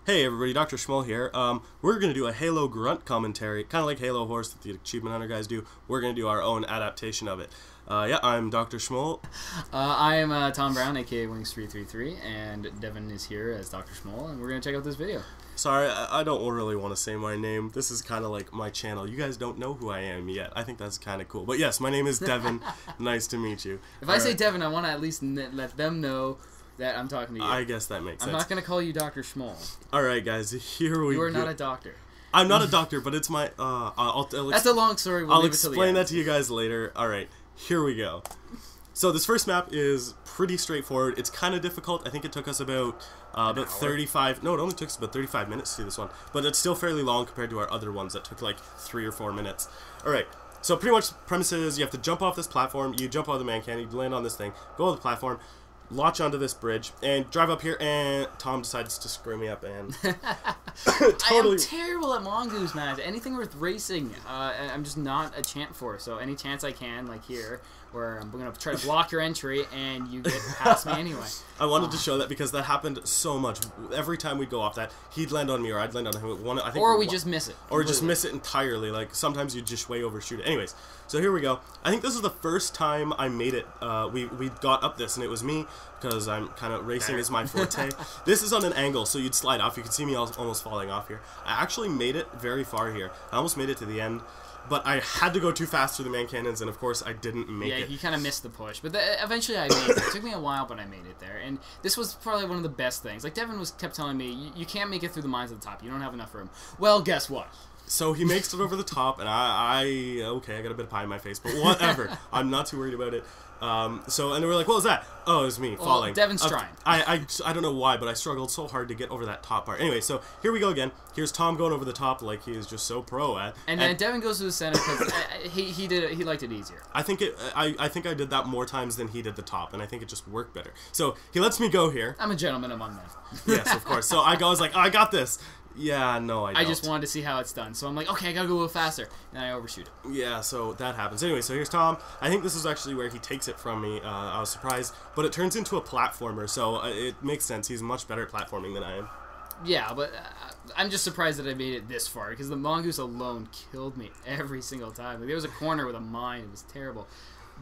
Hey everybody, Dr. Schmoll here. We're going to do a Halo Grunt commentary, kind of like Halo Horse that the Achievement Hunter guys do. We're going to do our own adaptation of it. Yeah, I'm Dr. Schmoll. I am Tom Brown, A.K.A. Wings333, and Devin is here as Dr. Schmoll, and we're going to check out this video. Sorry, I don't really want to say my name. This is kind of like my channel. You guys don't know who I am yet. I think that's kind of cool. But yes, my name is Devin. Nice to meet you. If I say Devin, I want to at least let them know that I'm talking to you. I guess that makes sense. I'm not going to call you Dr. Schmoll. Alright guys, here we go. You are not a doctor. I'm not a doctor, but it's my, that's a long story. I'll explain that to you guys later. Alright, here we go. So this first map is pretty straightforward. It's kind of difficult. I think it took us about 35... No, it only took us about 35 minutes to do this one. But it's still fairly long compared to our other ones that took like 3 or 4 minutes. Alright, so pretty much the premise is you have to jump off this platform, you jump out of the man cannon, you land on this thing, go on the platform, launch onto this bridge, and drive up here, and Tom decides to screw me up, and... totally. I am terrible at mongoose, man. Anything worth racing, I'm just not a champ for. So any chance I can, like here, where I'm going to try to block your entry, and you get past me anyway. I wanted to show that because that happened so much. Every time we'd go off that, he'd land on me, or I'd land on him. I think or we just miss it. Or just miss it entirely. Like, sometimes you just way overshoot it. Anyways, so here we go. I think this is the first time I made it. We got up this, and it was me, because I'm kind of racing is my forte. This is on an angle, so you'd slide off. You can see me almost falling off here. I actually made it very far here. I almost made it to the end, but I had to go too fast through the man cannons, and of course I didn't make it. Yeah, you kind of missed the push, but eventually I made it. It took me a while, but I made it there, and this was probably one of the best things. Like Devin kept telling me, you can't make it through the mines at the top. You don't have enough room. Well, guess what? So he makes it over the top, and okay, I got a bit of pie in my face, but whatever. I'm not too worried about it. And they were like, what was that? Oh, it was me falling. Devin's trying. I don't know why, but I struggled so hard to get over that top part. Anyway, so here we go again. Here's Tom going over the top like he is just so pro at. And then Devin goes to the center because he liked it easier. I think I did that more times than he did the top, and I think it just worked better. So he lets me go here. I'm a gentleman among men. Yes, of course. So I was like, oh, I got this. Yeah, no, I don't. I just wanted to see how it's done. So I'm like, okay, I gotta go a little faster. And I overshoot it. Yeah, so that happens. Anyway, so here's Tom. I think this is actually where he takes it from me. I was surprised. But it turns into a platformer, so it makes sense. He's much better at platforming than I am. Yeah, but I'm just surprised that I made it this far, because the mongoose alone killed me every single time. Like, there was a corner with a mine. It was terrible.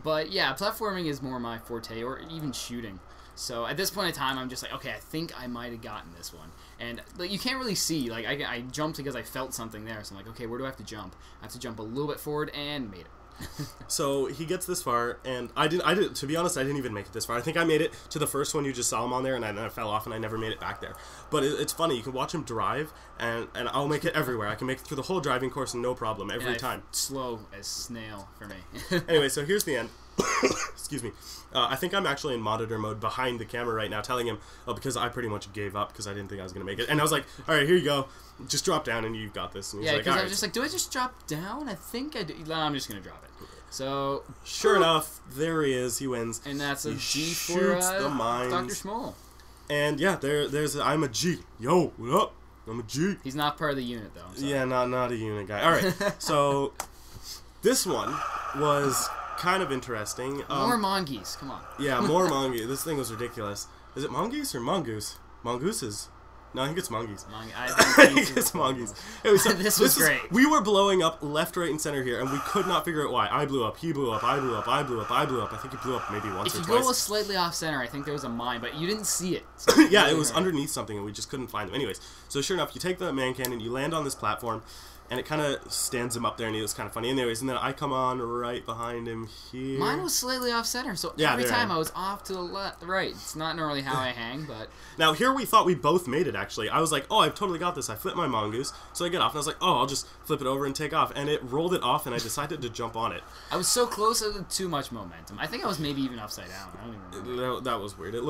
But yeah, platforming is more my forte, or even shooting. So at this point in time, I'm just like, okay, I think I might have gotten this one. And like, you can't really see. Like I jumped because I felt something there. So I'm like, okay, where do I have to jump? I have to jump a little bit forward, and made it. So he gets this far, and I didn't. To be honest, I didn't even make it this far. I think I made it to the first one. You just saw him on there, and I fell off, and I never made it back there. But it's funny. You can watch him drive, and I'll make it everywhere. I can make it through the whole driving course, no problem, every time. Slow as snail for me. Anyway, so here's the end. Excuse me. I think I'm actually in monitor mode behind the camera right now, telling him, because I pretty much gave up because I didn't think I was going to make it. And I was like, all right, here you go. Just drop down and you've got this. And he's yeah, because like, I was just like, do I just drop down? I think I do. No, I'm just going to drop it. So, sure enough, there he is. He wins. And that's a G for the mines. Dr. Schmoll. And yeah, I'm a G. Yo, what up? I'm a G. He's not part of the unit, though. Yeah, not a unit guy. All right, so this one was kind of interesting. More mongoose, come on. Yeah, more mongoose. This thing was ridiculous. Is it mongoose or mongoose? Mongooses. No, I think it's mongoose. I think it's mongoose. Anyway, so this was great. We were blowing up left, right, and center here, and we could not figure out why. I blew up, he blew up, I blew up, I blew up, I blew up. I think he blew up maybe once or twice. If you go slightly off center, I think there was a mine, but you didn't see it. So yeah, it was underneath something, and we just couldn't find him. Anyways, so sure enough, you take the man cannon, you land on this platform, and it kind of stands him up there, and it was kind of funny. Anyways, and then I come on right behind him here. Mine was slightly off center, so yeah, every time I was off to the left, right. It's not normally how I hang, but... Now, here we thought we both made it, actually. I was like, oh, I've totally got this. I flipped my mongoose, so I get off, and I was like, oh, I'll just flip it over and take off. And it rolled it off, and I decided to jump on it. I was so close to too much momentum. I think I was maybe even upside down. I don't even remember. That was weird. It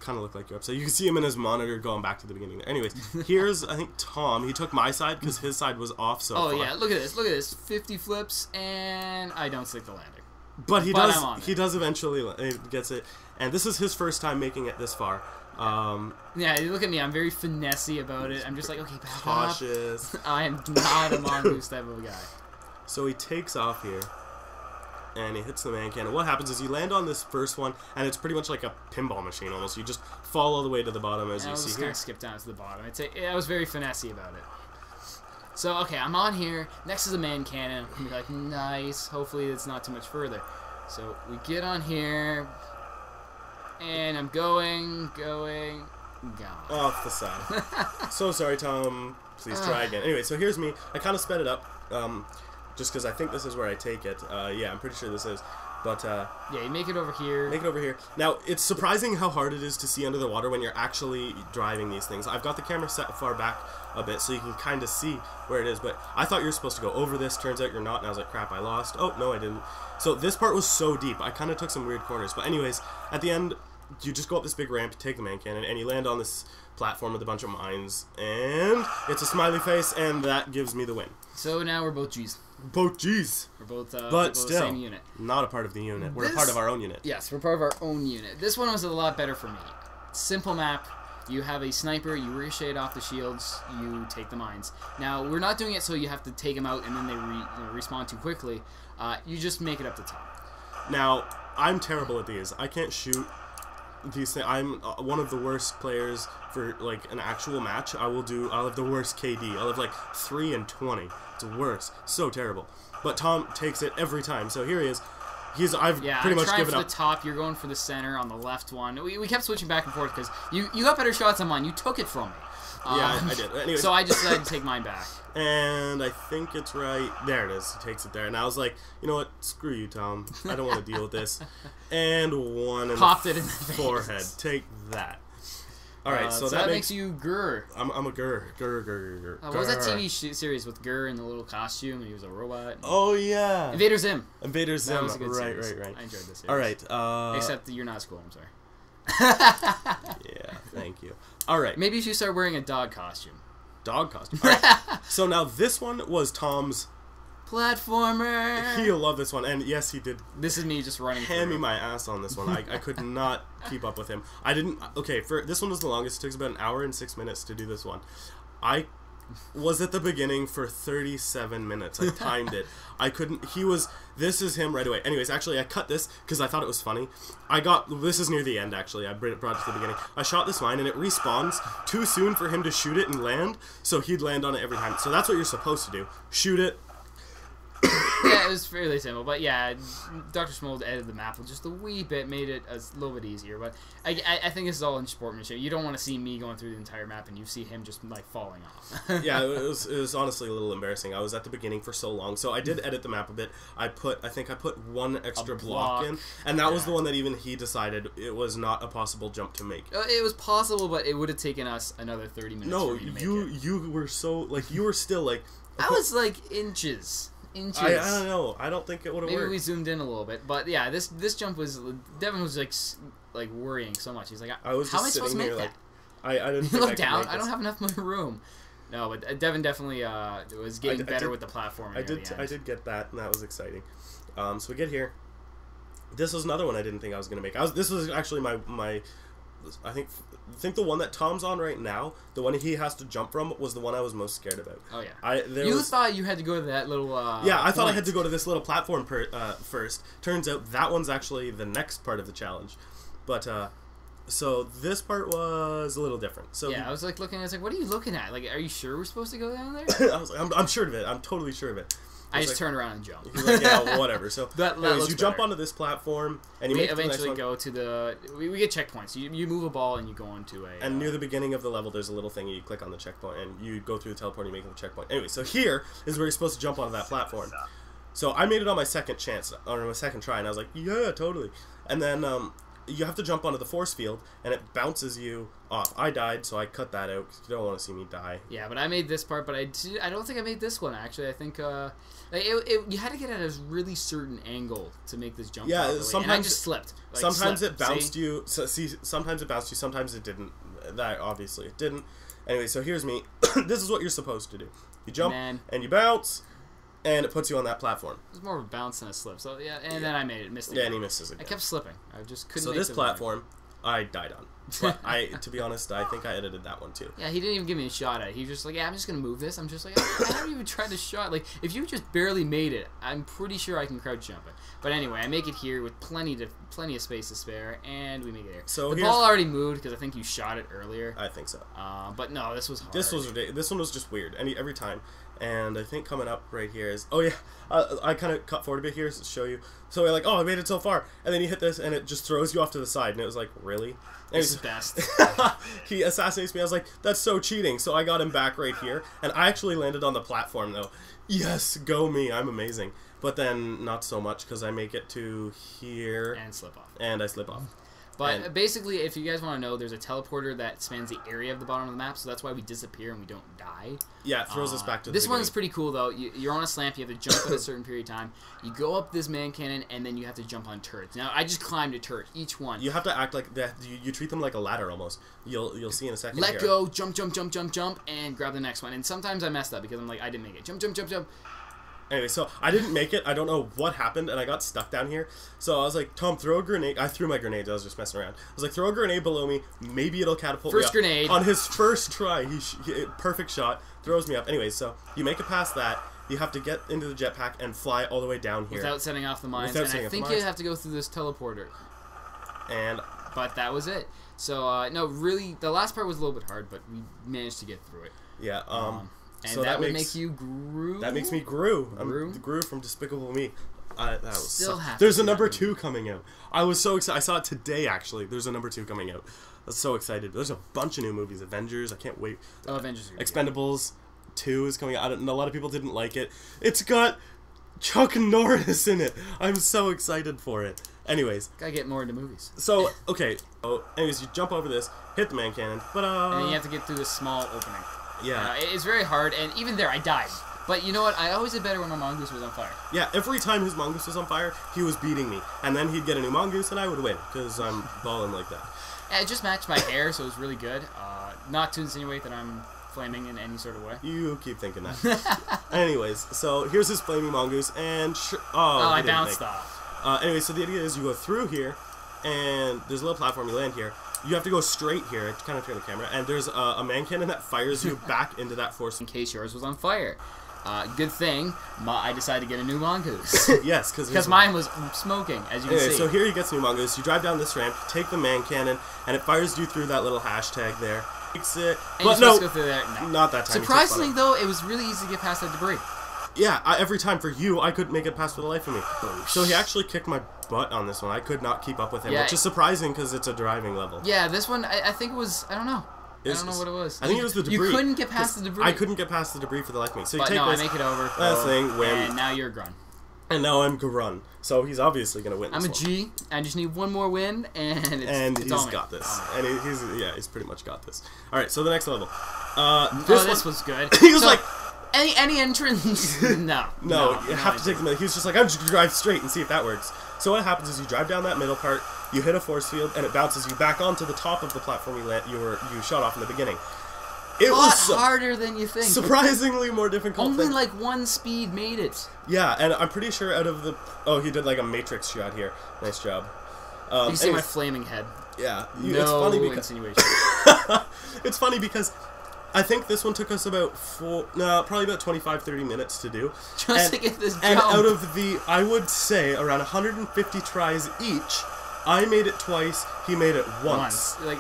kind of looked like you're upside. You can see him in his monitor going back to the beginning there. Anyways, here's, I think, Tom. He took my side because his side was off so far. Oh, yeah, look at this. Look at this. 50 flips, and I don't stick the landing. But he does eventually gets it. And this is his first time making it this far. Yeah, look at me. I'm very finessey about it. I'm just like, okay, back cautious. up. I am not a mongoose type of guy. So he takes off here. and he hits the man cannon. What happens is you land on this first one, and it's pretty much like a pinball machine almost. You just fall all the way to the bottom, as you see here. I was skip down to the bottom. I'd say I was very finessey about it. So, okay, I'm on here. Next is a man cannon. I'm like, nice. Hopefully it's not too much further. So we get on here, and I'm going, gone. Off the side. So sorry, Tom. Please try again. Anyway, so here's me. I kind of sped it up, just because I think this is where I take it. Yeah, I'm pretty sure this is. But, yeah, you make it over here. Make it over here. Now, it's surprising how hard it is to see under the water when you're actually driving these things. I've got the camera set far back a bit so you can kind of see where it is, but I thought you were supposed to go over this. Turns out you're not, and I was like, crap, I lost. Oh, no, I didn't. So this part was so deep. I kind of took some weird corners. But anyways, at the end, you just go up this big ramp, take the man cannon, and you land on this platform with a bunch of mines, and it's a smiley face, and that gives me the win. So now we're both G's. Both G's. We're both, but still, the same unit. Not a part of the unit. We're a part of our own unit. Yes, we're part of our own unit. This one was a lot better for me. Simple map. You have a sniper, you ricochet off the shields, you take the mines. Now, we're not doing it so you have to take them out and then they respawn too quickly. You just make it up the top. Now, I'm terrible at these. I can't shoot these things. I'm one of the worst players for like an actual match. I'll have the worst KD. I'll have like 3 and 20. It's worse. So terrible. But Tom takes it every time. So here he is. I've pretty much given up. I'm trying for the top. You're going for the center on the left one. We kept switching back and forth because you got better shots on mine. You took it from me. Yeah, I did. Anyways. So I just decided to take mine back. And I think it's right. There it is. He takes it there. And I was like, you know what? Screw you, Tom. I don't want to deal with this. And one in Popped the it in the forehead. face. Take that. All right, so that makes you Gur. I'm a Gur. Gur. What was that TV series with Gur in the little costume and he was a robot? Oh yeah. Invader Zim. Invader Zim. That was a good right. series. I enjoyed this series. All right. Except that you're not as cool. I'm sorry. Yeah. Thank you. All right. Maybe you should start wearing a dog costume. Dog costume. All right. So now this one was Tom's platformer. He'll love this one, and yes, he did. This is me just running. Hand me my ass on this one. I could not keep up with him. I didn't. Okay, for this one was the longest. It took about 1 hour and 6 minutes to do this one. I was at the beginning for 37 minutes. I timed it. I couldn't. This is him right away. Anyways, actually, I cut this because I thought it was funny. This is near the end, actually. I brought it to the beginning. I shot this mine, and it respawns too soon for him to shoot it and land, so he'd land on it every time. So that's what you're supposed to do. Shoot it. Yeah, it was fairly simple, but yeah, Dr. Smold edited the map just a wee bit, made it a little bit easier, but I think this is all in sportsmanship. You don't want to see me going through the entire map and you see him just, like, falling off. Yeah, it was honestly a little embarrassing. I was at the beginning for so long, so I did edit the map a bit. I think I put one extra block in, and that was the one that even he decided it was not a possible jump to make. It was possible, but it would have taken us another 30 minutes No, for you to make it. you were so, like, you were still, like... I was, like, inches. I don't know. I don't think it would have worked. Maybe we zoomed in a little bit, but yeah, this jump was... Devin was like worrying so much. He's like, how am I supposed to make that? Like, I didn't think look I down. could make I don't have enough room. No, but Devin definitely was getting better with the platforming. I did get that, and that was exciting. So we get here. This was another one I didn't think I was gonna make. This was actually my I think the one that Tom's on right now, the one he has to jump from, was the one I was most scared about. Oh yeah. You thought you had to go to that little. Yeah, I thought I had to go to this little platform first. Turns out that one's actually the next part of the challenge, but so this part was a little different. So yeah, I was like looking. I was like, "What are you looking at? Like, are you sure we're supposed to go down there?" I was like, "I'm sure of it. I'm totally sure of it." I just turned around and jumped. He's like, yeah, whatever. So anyways, you jump better. onto this platform, and we eventually go to the... We get checkpoints. You move a ball, and you go into a... And near the beginning of the level, there's a little thing, you click on the checkpoint, and you go through the teleport, and you make the checkpoint. Anyway, so here is where you're supposed to jump onto that platform. So I made it on my second chance, or my second try, and I was like, yeah, totally. And then... you have to jump onto the force field, and it bounces you off. I died, so I cut that out, because you don't want to see me die. Yeah, but I made this part, but I don't think I made this one, actually. I think, you had to get at a really certain angle to make this jump properly, sometimes, and I just slipped. Sometimes it bounced you, sometimes it bounced you, sometimes it didn't. That, obviously, it didn't. Anyway, so here's me. This is what you're supposed to do. You jump, and you bounce, and it puts you on that platform. It was more of a bounce than a slip. So yeah, and then I made it, missed it. Yeah, and he misses again. I kept slipping. I just couldn't. So this platform, I died on. But to be honest, I think I edited that one too. Yeah, he didn't even give me a shot at it. He was just like, yeah, I'm just going to move this. I'm just like, I haven't even tried to shot. Like, if you just barely made it, I'm pretty sure I can crouch jump it. But anyway, I make it here with plenty of space to spare, and we make it here. So the ball already moved because I think you shot it earlier. I think so. But no, this was hard. This was ridiculous. This one was just weird. Every time. And I think coming up right here is... Oh, yeah. I kind of cut forward a bit here to show you. So we're like, oh, I made it so far. And then you hit this, and it just throws you off to the side. And it was like, really? This is best. He assassinates me. I was like, that's so cheating. So I got him back right here. And I actually landed on the platform, though. Yes, go me. I'm amazing. But then not so much, because I make it to here. And slip off. And I slip off. But basically, if you guys want to know, there's a teleporter that spans the area of the bottom of the map, so that's why we disappear and we don't die. Yeah, it throws us back to the This beginning. one's pretty cool, though. You're on a slamp, you have to jump at a certain period of time. You go up this man cannon, and then you have to jump on turrets. Now, I just climbed a turret, each one. You have to act like that. You treat them like a ladder, almost. You'll see in a second. Let go, jump, jump, jump, jump, jump, and grab the next one. And sometimes I messed up, because I'm like, I didn't make it. Jump, jump, jump, jump. Anyway, so I didn't make it. I don't know what happened, and I got stuck down here. So I was like, Tom, throw a grenade. I threw my grenades. I was just messing around. I was like, throw a grenade below me. Maybe it'll catapult me up. First grenade. On his first try, perfect shot, throws me up. Anyways, so you make it past that. You have to get into the jetpack and fly all the way down here. Without setting off the mines. And I think you have to go through this teleporter. But that was it. So, no, really, the last part was a little bit hard, but we managed to get through it. Yeah, and so that would make you Gru? That makes me Gru. I'm Gru from Despicable Me. That was Still have There's a number 2 coming out. I was so excited. I saw it today, actually. There's a number 2 coming out. I was so excited. There's a bunch of new movies. Avengers. I can't wait. Oh, Avengers. Expendables 2 is coming out. A lot of people didn't like it. It's got Chuck Norris in it. I'm so excited for it. Anyways. Gotta get more into movies. So, okay. Anyways, you jump over this, hit the man cannon. But, and then you have to get through this small opening. Yeah. It's very hard, and even there, I died. But you know what? I always did better when my mongoose was on fire. Yeah, every time his mongoose was on fire, he was beating me. And then he'd get a new mongoose, and I would win, because I'm balling like that. Yeah, it just matched my hair, so it was really good. Not to insinuate that I'm flaming in any sort of way. You keep thinking that. Anyways, so here's his flaming mongoose, and... I bounced off. Anyway, so the idea is you go through here, and there's a little platform, you land here. You have to go straight here. I kind of turn the camera, and there's a man cannon that fires you back into that force. In case yours was on fire. Good thing I decided to get a new mongoose. Yes, because mine was smoking, as you can see. So here you get new mongoose. You drive down this ramp, take the man cannon, and it fires you through that little hashtag there. Takes it, but no, go through there. No, not that time. Surprisingly, though, it was really easy to get past that debris. Yeah, every time for you, I couldn't make it past for the life of me. So he actually kicked my butt on this one. I could not keep up with him, which is surprising because it's a driving level. Yeah, this one, I think it was, I don't know. I don't know what it was. I think it was the debris. You couldn't get past the debris. I couldn't get past the debris for the life of me. So you take no, this, I make it over. That thing, win. And now you're Grunt. And now I'm Grunt. So he's obviously going to win this I'm a G. I just need one more win, and he's got this. And he's pretty much got this. All right, so the next level. This was good. He was like... Any entrance? No, you have to take the middle. He was just like, I'm just going to drive straight and see if that works. So what happens is you drive down that middle part, you hit a force field, and it bounces you back onto the top of the platform you shot off in the beginning. It was harder than you think. Surprisingly more difficult. Only like one speed made it. Yeah, and I'm pretty sure out of the... Oh, he did like a Matrix shot here. Nice job. You can see my flaming head. Yeah. No it's funny because, insinuation. It's funny because... I think this one took us about probably about 25-30 minutes to do. Just to get this jump. And out of the, I would say, around 150 tries each, I made it twice, he made it once. I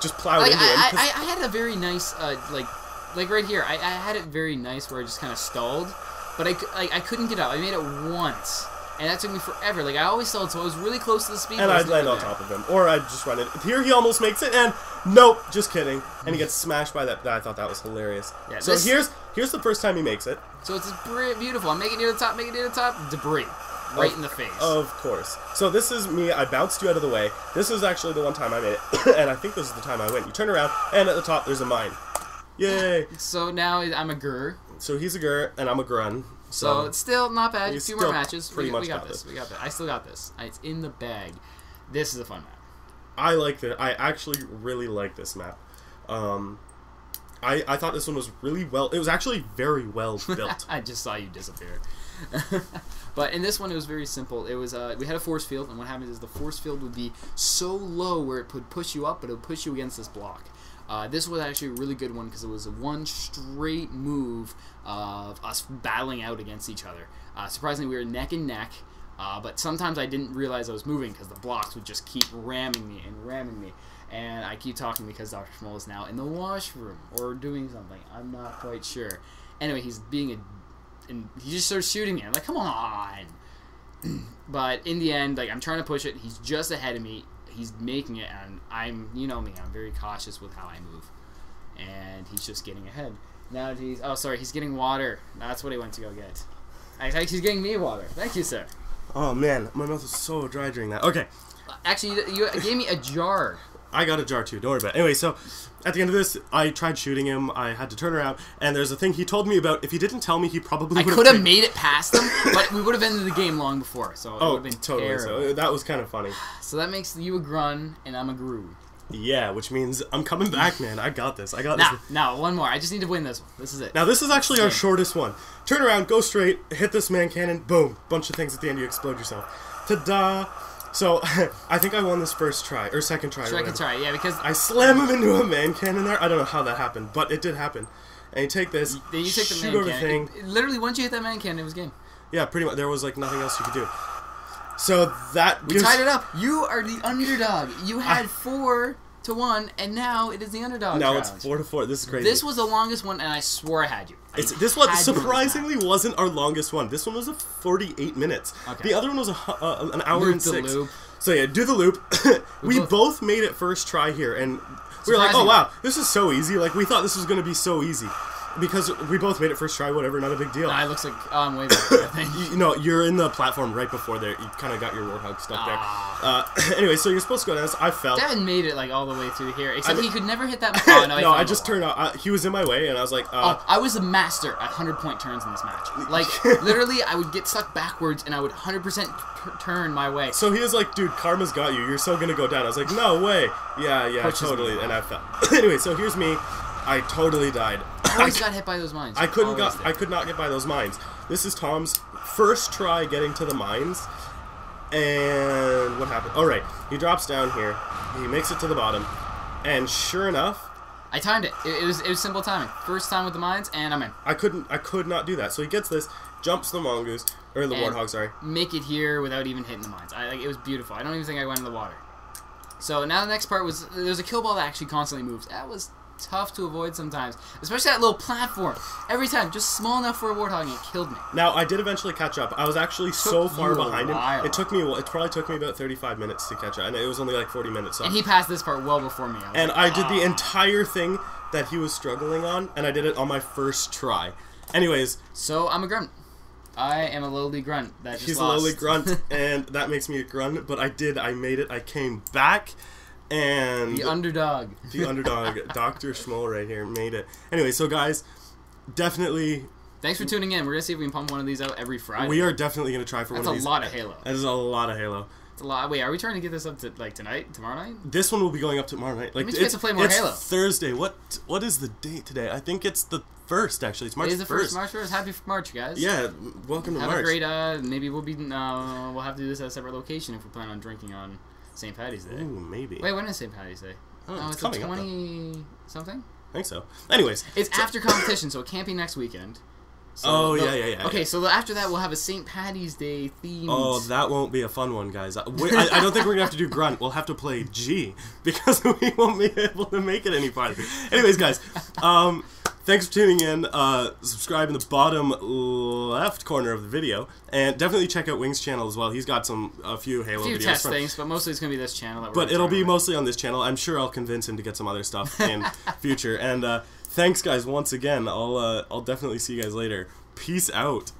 just plowed into him. I had a very nice, like right here, I had it very nice where I just kind of stalled, but I couldn't get out. I made it once. And that took me forever. Like, I always stalled, so I was really close to the speed. And I'd land on top of him. Or I'd just run it. Here he almost makes it, and nope, just kidding. And he gets smashed by that. I thought that was hilarious. Yeah, so here's the first time he makes it. So it's beautiful. I'm making it near the top, debris. Right in the face. Of course. So this is me. I bounced you out of the way. This is actually the one time I made it. And I think this is the time I went. You turn around, and at the top there's a mine. Yay! So now I'm a Gur. So he's a Gur, and I'm a Grun. So it's still not bad. A few more matches. We got this. We got this. I still got this. It's in the bag. This is a fun map. I like that. I actually really like this map. I thought this one was really well. It was actually very well built. I just saw you disappear. But in this one, it was very simple. It was we had a force field, and what happens is the force field would be so low where it would push you up, but it would push you against this block. This was actually a really good one because it was a one straight move of us battling out against each other. Surprisingly, we were neck and neck, but sometimes I didn't realize I was moving because the blocks would just keep ramming me and ramming me. And I keep talking because Dr. Schmoll is now in the washroom or doing something. I'm not quite sure. Anyway, he's being and he just starts shooting me. I'm like, come on. But in the end, like, I'm trying to push it. He's just ahead of me. He's making it, and you know me, I'm very cautious with how I move. And he's just getting ahead. Now he's getting water. That's what he went to go get. He's getting me water. Thank you, sir. Oh man, my mouth was so dry during that. Okay. Actually, you gave me a jar. I got a jar too, don't worry about it. Anyway, so at the end of this, I tried shooting him. I had to turn around, and there's a thing he told me about. If he didn't tell me, he probably would have... I could have made it past him, but we would have ended the game long before, so it would have been totally. terrible. So that was kind of funny. So that makes you a Grunt, and I'm a Gru. Yeah, which means I'm coming back, man. I got this. I got this. Now, one more. I just need to win this one. This is it. Now, this is actually our shortest one. Turn around, go straight, hit this man cannon, boom. Bunch of things at the end, you explode yourself. Ta-da! So, I think I won this first try, or second try. Second try, yeah, because... I slam him into a man cannon there. I don't know how that happened, but it did happen. And you take this, you take the shoot man over the thing. Literally, once you hit that man cannon, it was game. Yeah, pretty much. There was, like, nothing else you could do. So, that We tied it up. You are the underdog. You had 4-1, and now it is the underdog Now challenge. it's 4-4. This is crazy. This was the longest one, and I swore I had you. This one surprisingly wasn't our longest one. This one was a 48 minutes. Okay. The other one was an hour and 6. Loop. So yeah, do the loop. we both made it first try here, and we were like, oh wow, this is so easy. Like, we thought this was going to be so easy. Because we both made it first try, whatever, not a big deal. Nah, it looks like I'm way better, I think. You know, you're in the platform right before there. You kind of got your warthog stuck there. Anyway, so you're supposed to go down this. I fell. Devin made it like all the way through here, except he could never hit that. Oh, no, I just turned out. He was in my way, and I was like, I was a master at 100-point turns in this match. Like, literally, I would get stuck backwards, and I would 100% turn my way. So he was like, dude, karma's got you. You're so gonna go down. I was like, no way. Yeah, totally. And I fell. Anyway, so here's me. I totally died. I always got hit by those mines. I could not get by those mines. This is Tom's first try getting to the mines. And what happened? All right, he drops down here. He makes it to the bottom. And sure enough, I timed it. It was simple timing. First time with the mines, and I'm in. I could not do that. So he gets this, jumps the mongoose, or the warthog, sorry. Make it here without even hitting the mines. It was beautiful. I don't even think I went in the water. So now the next part was, there's a kill ball that actually constantly moves. That was tough to avoid sometimes, especially that little platform. Every time, just small enough for a warthog, and it killed me. Now I did eventually catch up. I was actually so far behind him. It probably took me about 35 minutes to catch up, and it was only like 40 minutes. So. And he passed this part well before me. I did the entire thing that he was struggling on, and I did it on my first try. Anyways, so I'm a Grunt. I am a lowly Grunt that just He's lost. a lowly Grunt, and that makes me a Grunt. But I made it. I came back. And the underdog, Dr. Schmoll right here made it. Anyway, so guys, definitely. Thanks for tuning in. We're gonna see if we can pump one of these out every Friday. We are definitely gonna try for one of these. That's a lot of Halo. That is a lot of Halo. It's a lot. Wait, are we trying to get this up to like tonight, tomorrow night? This one will be going up tomorrow night. Like, we get to play more Halo. Thursday. What is the date today? I think it's the 1st. Actually, it's March 1st. It is the 1st. March 1st. Happy March, guys. Yeah, welcome to March. Have a great. Maybe we'll have to do this at a separate location if we plan on drinking on St. Paddy's Day. Ooh, maybe. Wait, when is St. Paddy's Day? Oh, it's a coming 20-something? I think so. Anyways. It's after competition, so it can't be next weekend. So yeah. Okay, so after that, we'll have a St. Paddy's Day themed... Oh, that won't be a fun one, guys. I don't think we're going to have to do Grunt. We'll have to play G, because we won't be able to make it any farther. Anyways, guys, thanks for tuning in. Subscribe in the bottom left corner of the video, and definitely check out Wings' channel as well. He's got a few Halo videos. A few test things, but mostly it's going to be this channel. But it'll be mostly on this channel. I'm sure I'll convince him to get some other stuff in future. And thanks, guys, once again. I'll definitely see you guys later. Peace out.